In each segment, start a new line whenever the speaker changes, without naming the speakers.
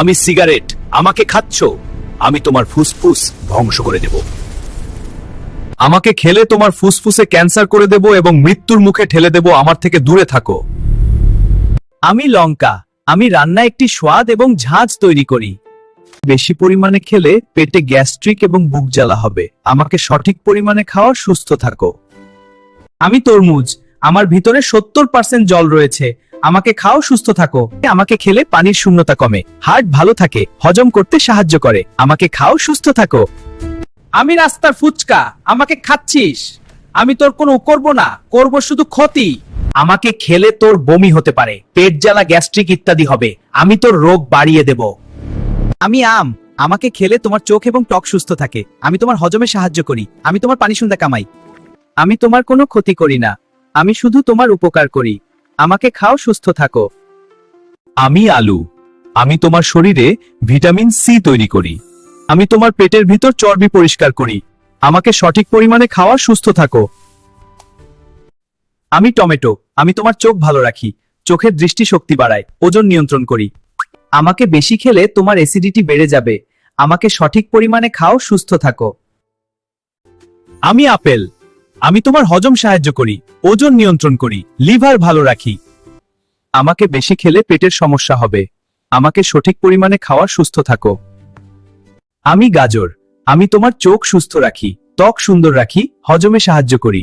আমি সিগারেট, আমাকে খাচ্ছ, আমি তোমার ফুসফুস ধ্বংস করে দেব। আমাকে খেলে তোমার ফুসফুসে ক্যান্সার করে দেব এবং মৃত্যুর মুখে ঠেলে দেব, আমার থেকে দূরে থাকো। আমি লঙ্কা, আমি রান্নায় একটি স্বাদ এবং ঝাঁজ তৈরি করি। বেশি পরিমাণে খেলে পেটে গ্যাস্ট্রিক এবং বুক জ্বালা হবে, আমাকে সঠিক পরিমাণে খাওয়া, সুস্থ থাকো। আমি তরমুজ, আমার ভিতরে 70% জল রয়েছে, আমাকে খাও, সুস্থ থাকো। আমাকে খেলে পানির শূন্যতা কমে, হার্ট ভালো থাকে, হজম করতে সাহায্য করে, আমাকে খাও, সুস্থ থাকো। আমি রাস্তার ফুচকা, আমাকে খাচ্ছিস, আমি তোর কোনো করব না, করব শুধু ক্ষতি। আমাকে খেলে তোর বমি হতে পারে, পেট জ্বালা, গ্যাস্ট্রিক ইত্যাদি হবে, আমি তোর রোগ বাড়িয়ে দেব। আমি আম, আমাকে খেলে তোমার চোখ এবং ত্বক সুস্থ থাকে, আমি তোমার হজমে সাহায্য করি, আমি তোমার পানি শূন্যতা কামাই। আমি তোমার কোনো ক্ষতি করি না, আমি শুধু তোমার উপকার করি, আমাকে খাও, সুস্থ থাকো। আমি আলু, আমি তোমার শরীরে ভিটামিন সি তৈরি করি, আমি তোমার পেটের ভিতর চর্বি পরিষ্কার করি, আমাকে সঠিক পরিমাণে খাওয়া, সুস্থ থাকো। আমি টমেটো, আমি তোমার চোখ ভালো রাখি, চোখের দৃষ্টি শক্তি বাড়ায়, ওজন নিয়ন্ত্রণ করি, আমাকে বেশি খেলে তোমার অ্যাসিডিটি বেড়ে যাবে, আমাকে সঠিক পরিমাণে খাও, সুস্থ থাকো। আমি আপেল, আমি তোমার হজম সাহায্য করি, ওজন নিয়ন্ত্রণ করি, লিভার ভালো রাখি, আমাকে বেশি খেলে পেটের সমস্যা হবে, আমাকে সঠিক পরিমাণে খাওয়া, সুস্থ থাকো। আমি গাজর, আমি তোমার চোখ সুস্থ রাখি, ত্বক সুন্দর রাখি, হজমে সাহায্য করি,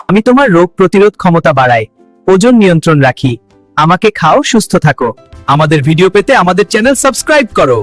আমি তোমার রোগ প্রতিরোধ ক্ষমতা বাড়াই, ওজন নিয়ন্ত্রণ রাখি, আমাকে খাও, সুস্থ থাকো। আমাদের ভিডিও পেতে আমাদের চ্যানেল সাবস্ক্রাইব করো।